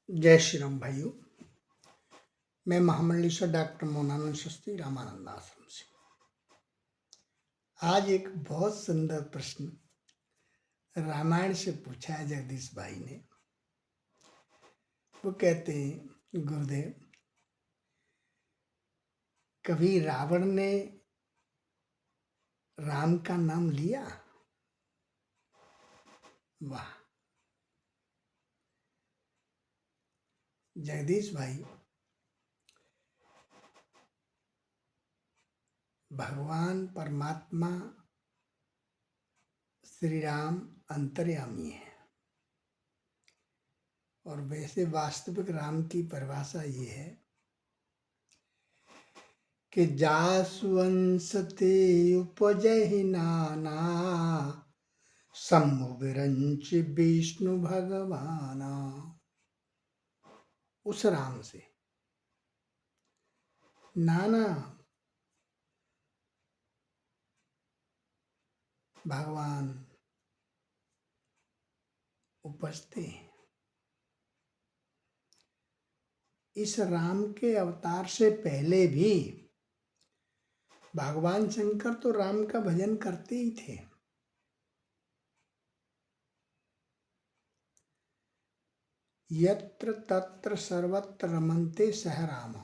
जय श्री राम भाइयों। मैं महामंडलेश्वर डॉक्टर मोनानंद शास्त्री रामानंद आश्रम से। आज एक बहुत सुंदर प्रश्न रामायण से पूछा है जगदीश भाई ने। वो कहते हैं, गुरुदेव, कभी रावण ने राम का नाम लिया? वाह जगदीश भाई, भगवान परमात्मा श्री राम अंतर्यामी है। और वैसे वास्तविक राम की परिभाषा ये है कि जासुवंश ते उपजहि नाना शंभु विरंच विष्णु भगवाना। उस राम से नाना भगवान उपजते हैं। इस राम के अवतार से पहले भी भगवान शंकर तो राम का भजन करते ही थे। यत्र तत्र सर्वत्र रमन्ते सह राम।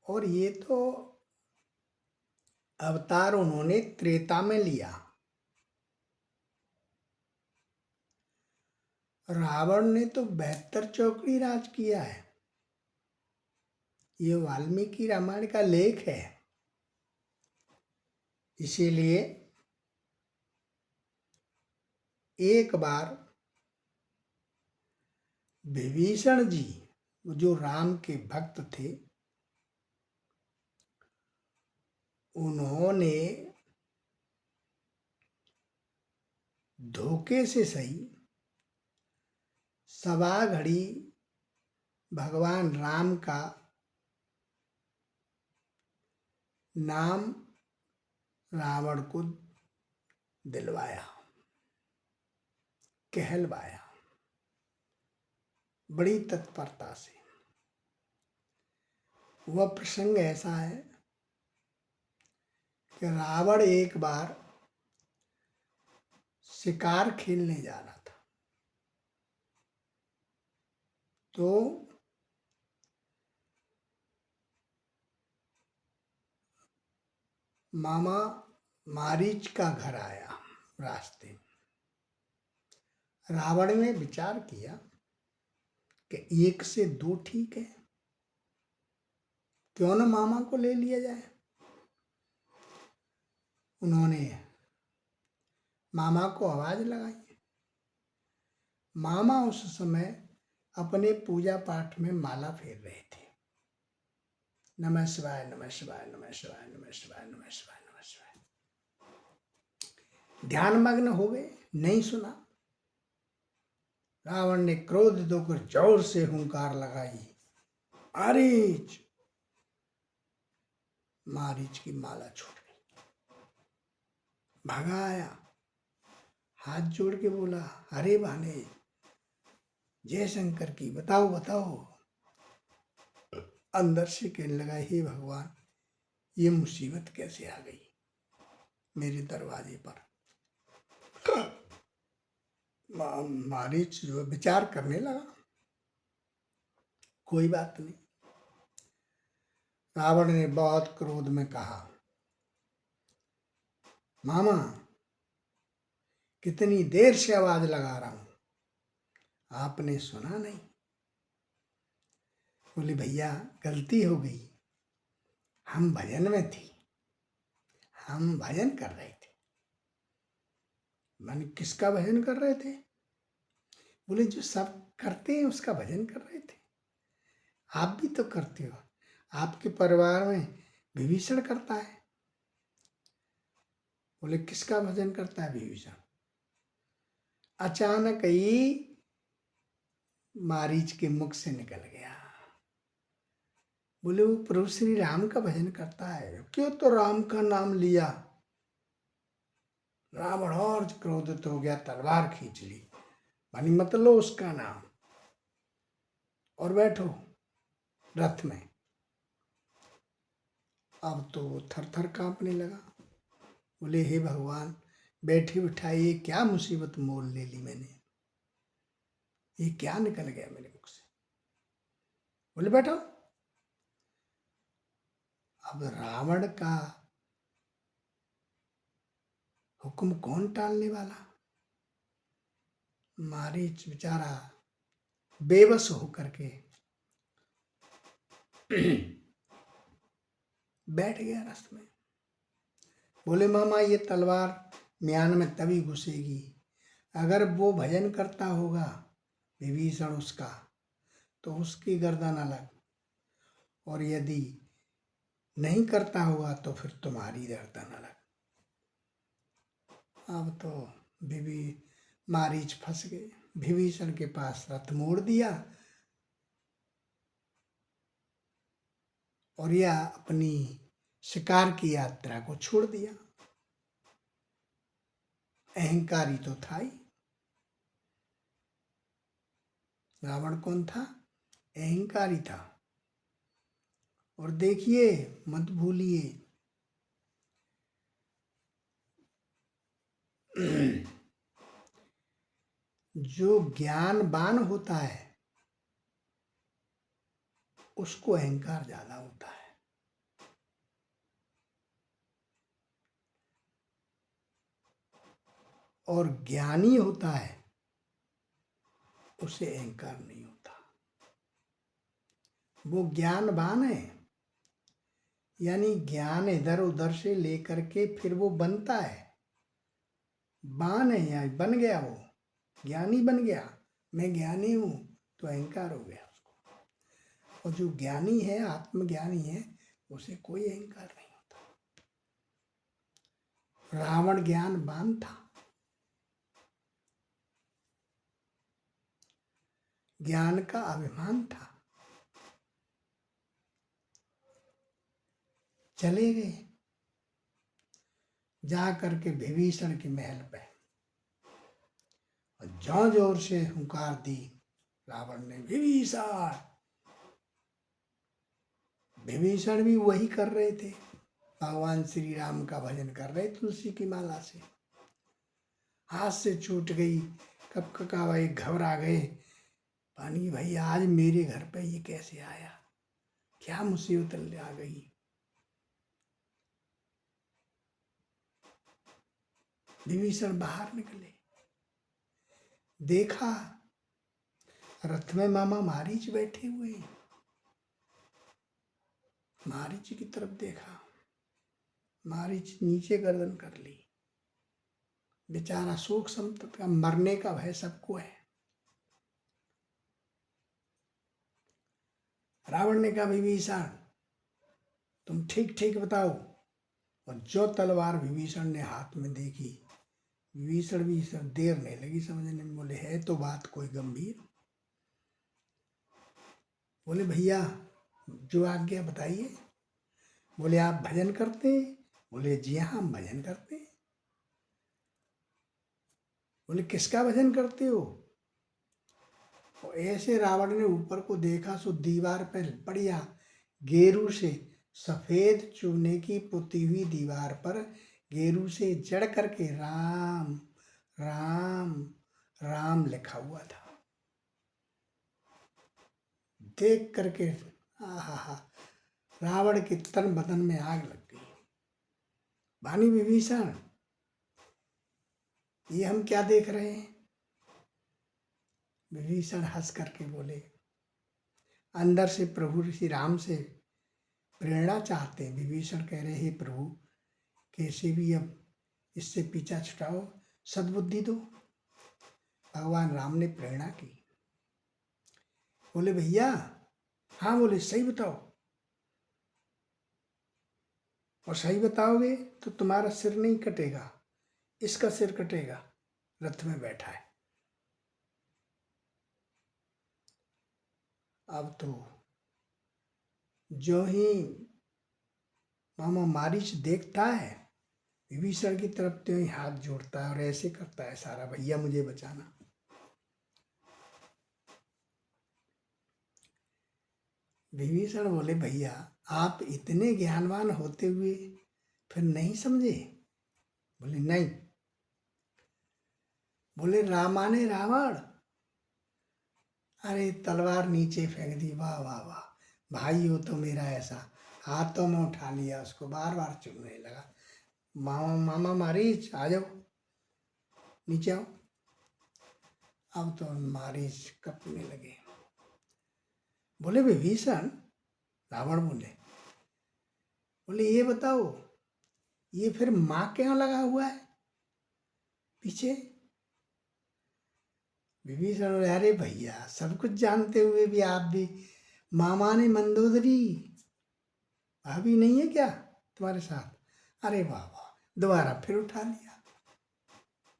और ये तो अवतार उन्होंने त्रेता में लिया। रावण ने तो 72 चौकड़ी राज किया है। ये वाल्मीकि रामायण का लेख है। इसीलिए एक बार विभीषण जी, जो राम के भक्त थे, उन्होंने धोखे से सही सवा घड़ी भगवान राम का नाम रावण को दिलवाया, कहलवाया बड़ी तत्परता से। वह प्रसंग ऐसा है कि रावण एक बार शिकार खेलने जा रहा था, तो मामा मारीच का घर आया रास्ते में। रावण ने विचार किया कि 1 से 2 ठीक है, क्यों न मामा को ले लिया जाए। उन्होंने मामा को आवाज लगाई। मामा उस समय अपने पूजा पाठ में माला फेर रहे थे। नमः शिवाय नमः शिवाय नमः शिवाय नमः शिवाय नमः शिवाय नमः शिवाय। ध्यान मग्न हो गए, नहीं सुना। रावण ने क्रोधित होकर जोर से हुंकार लगाई, मारीच। मारीच की माला छूट गई। भगाया, हाथ जोड़ के बोला, अरे भाने, जय शंकर की, बताओ बताओ। अंदर से कहने लगा, हे भगवान, ये मुसीबत कैसे आ गई मेरे दरवाजे पर। मारीच जो विचार करने लगा, कोई बात नहीं। रावण ने बहुत क्रोध में कहा, मामा, कितनी देर से आवाज लगा रहा हूं, आपने सुना नहीं? बोले, भैया गलती हो गई, हम भजन में थे, हम भजन कर रहे थे। मैंने किसका भजन कर रहे थे? बोले, जो सब करते हैं उसका भजन कर रहे थे। आप भी तो करते हो, आपके परिवार में विभीषण करता है। बोले, किसका भजन करता है विभीषण? अचानक ही मारीच के मुख से निकल गया, बोले, वो प्रभु श्री राम का भजन करता है। क्यों तो राम का नाम लिया। रावण और क्रोधित हो गया, तलवार खींच ली, मानी मत लो उसका नाम और बैठो रथ में। अब तो वो थर थर कांपने लगा। बोले हे भगवान, बैठे बिठाए ये क्या मुसीबत मोल ले ली मैंने, ये क्या निकल गया मेरे मुख से। बोले बैठो। अब रावण का हुक्म कौन टालने वाला। मारीच बेचारा बेबस होकर के बैठ गया रथ में। बोले मामा ये तलवार म्यान में तभी घुसेगी अगर वो भजन करता होगा विभीषण उसका, तो उसकी गर्दन अलग, और यदि नहीं करता हुआ तो फिर तुम्हारी गर्दन अलग। अब तो मारीच फंस गए। विभीषण के पास रथ मोड़ दिया और यह अपनी शिकार की यात्रा को छोड़ दिया। अहंकारी तो था ही। रावण कौन था? अहंकारी था। और देखिए, मत भूलिए जो ज्ञानवान होता है उसको अहंकार ज्यादा होता है, और ज्ञानी होता है उसे अहंकार नहीं होता। वो ज्ञानवान है, यानी ज्ञान इधर उधर से लेकर के फिर वो बनता है। बान है या बन गया, वो ज्ञानी बन गया, मैं ज्ञानी हूं, तो अहंकार हो गया उसको। और जो ज्ञानी है, आत्मज्ञानी है, उसे कोई अहंकार नहीं होता। रावण ज्ञानवान था, ज्ञान का अभिमान था। चले गए जा करके विभीषण के महल पे, और जोर जोर से हुंकार दी रावण ने, विभीषण। विभीषण भी वही कर रहे थे, भगवान श्री राम का भजन कर रहे तुलसी की माला से। हाथ से छूट गई, कब कका भाई घबरा गए, पानी भाई आज मेरे घर पे ये कैसे आया, क्या मुसीबत आ गई। विभीषण बाहर निकले, देखा रथ में मामा मारीच बैठे हुए। मारीच की तरफ देखा, मारीच नीचे गर्दन कर ली। बेचारा शोक संतप्त का, मरने का भय सबको है। रावण ने कहा विभीषण तुम ठीक ठीक बताओ। और जो तलवार विभीषण ने हाथ में देखी, विभीषण भी सब देर नहीं लगी समझने में। बोले है तो बात कोई गंभीर। बोले भैया जो आज्ञा बताइए। बोले आप भजन करते हैं? बोले जी हाँ हम भजन करते हैं। बोले किसका भजन करते हो? और ऐसे रावण ने ऊपर को देखा, सो दीवार पर बढ़िया गेरू से, सफेद चूने की पुती हुई दीवार पर गेरू से जड़ करके राम राम राम लिखा हुआ था। देख करके आहा, रावण के तन बदन में आग लग गई। भानी विभीषण ये हम क्या देख रहे हैं? विभीषण हंस करके बोले, अंदर से प्रभु श्री राम से प्रेरणा चाहते हैं। विभीषण कह रहे हैं प्रभु कैसे भी अब इससे पीछा छुटाओ, सद्बुद्धि दो। भगवान राम ने प्रेरणा की। बोले भैया हाँ। बोले सही बताओ, और सही बताओगे तो तुम्हारा सिर नहीं कटेगा, इसका सिर कटेगा, रथ में बैठा है। अब तो जो ही मामा मारीच देखता है विभीषण की तरफ तो ही हाथ जोड़ता है और ऐसे करता है सारा, भैया मुझे बचाना। विभीषण बोले भैया आप इतने ज्ञानवान होते हुए फिर नहीं समझे? बोले नहीं। बोले रामाने रावण, अरे तलवार नीचे फेंक दी, वाह वाह वाह, भाई हो तो मेरा ऐसा, हाथों में उठा लिया उसको, बार बार चुभने लगा। मामा मामा मारीच आ जाओ, नीचे आओ। अब तो मारीच कपने लगे। बोले विभीषण, रावण बोले ये बताओ ये फिर माँ क्यों लगा हुआ है पीछे? विभीषण बोले अरे भैया सब कुछ जानते हुए भी आप भी, मामा ने मंदोदरी भाभी नहीं है क्या तुम्हारे साथ? अरे वाह वाह, दोबारा फिर उठा लिया,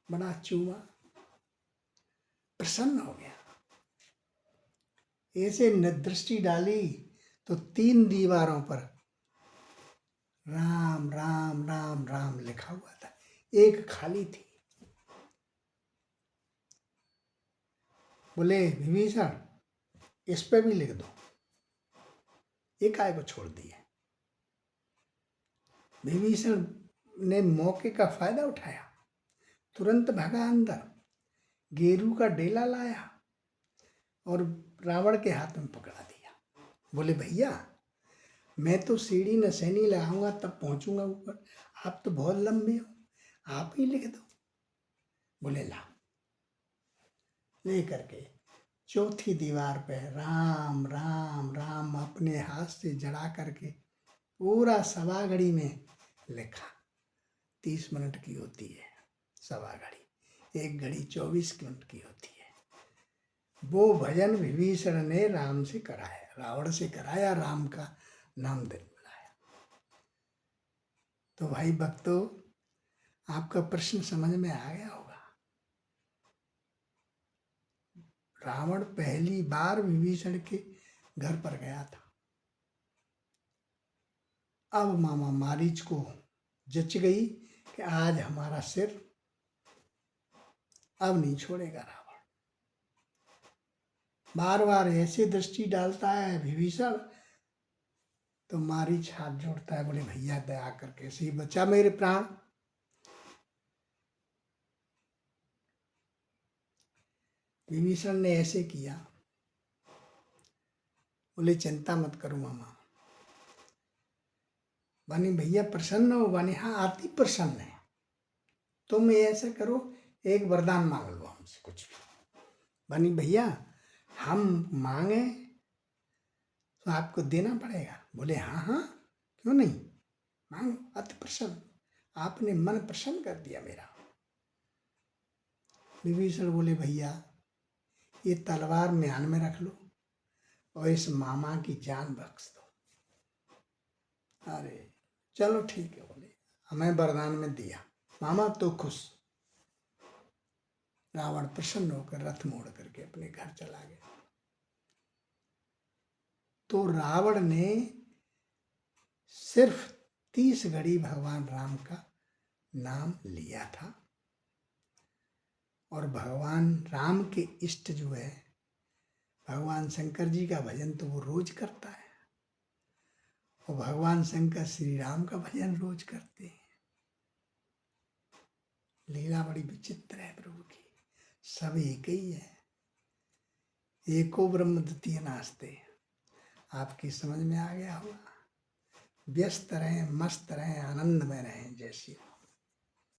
बड़ा चूमा, प्रसन्न हो गया। ऐसे दृष्टि डाली तो 3 दीवारों पर राम राम राम राम लिखा हुआ था, एक खाली थी। बोले विभीषण इस पे भी लिख दो, एक आय को छोड़ दिए। विभीषण ने मौके का फायदा उठाया, तुरंत भागा अंदर, गेरू का डेला लाया और रावण के हाथ में पकड़ा दिया। बोले भैया मैं तो सीढ़ी नसैनी लगाऊंगा तब पहुंचूंगा ऊपर, आप तो बहुत लंबे हो, आप ही लिख दो। बोले ला, ले करके 4थी दीवार पे राम राम राम अपने हाथ से जड़ा करके पूरा सवा घड़ी में लिखा। 30 मिनट की होती है सवा घड़ी, 1 घड़ी 24 मिनट की होती है। वो भजन विभीषण ने राम से कराया, रावण से कराया, राम का नाम दिलाया। तो भाई भक्तों आपका प्रश्न समझ में आ गया होगा। रावण पहली बार विभीषण के घर पर गया था। अब मामा मारीच को जच गई कि आज हमारा सिर अब नहीं छोड़ेगा रावण। बार बार ऐसे दृष्टि डालता है विभीषण तो मारीच हाथ जोड़ता है, बोले भैया दया करके से बचा मेरे प्राण। विभीषण ने ऐसे किया, बोले चिंता मत करो मामा। बनी भैया प्रसन्न हो? बने हाँ अति प्रसन्न है। तुम ऐसा करो, एक वरदान मांग लो हमसे कुछ भी। बनी भैया हम मांगे तो आपको देना पड़ेगा। बोले हाँ हाँ क्यों नहीं, मांगो, अति प्रसन्न, आपने मन प्रसन्न कर दिया मेरा। विभीषण बोले भैया ये तलवार म्यान में रख लो और इस मामा की जान बख्श दो। अरे चलो ठीक है, बोले हमें वरदान में दिया, मामा तो खुश। रावण प्रसन्न होकर रथ मोड़ करके अपने घर चला गया। तो रावण ने सिर्फ 30 घड़ी भगवान राम का नाम लिया था और भगवान राम के इष्ट जो है भगवान शंकर जी का भजन तो वो रोज करता है और भगवान शंकर श्री राम का भजन रोज करते हैं। लीला बड़ी विचित्र है प्रभु की, सब एक ही है, एको ब्रह्म द्वितीय नास्ते। आपकी समझ में आ गया होगा। व्यस्त रहें, मस्त रहें, आनंद में रहें। जय श्री राम।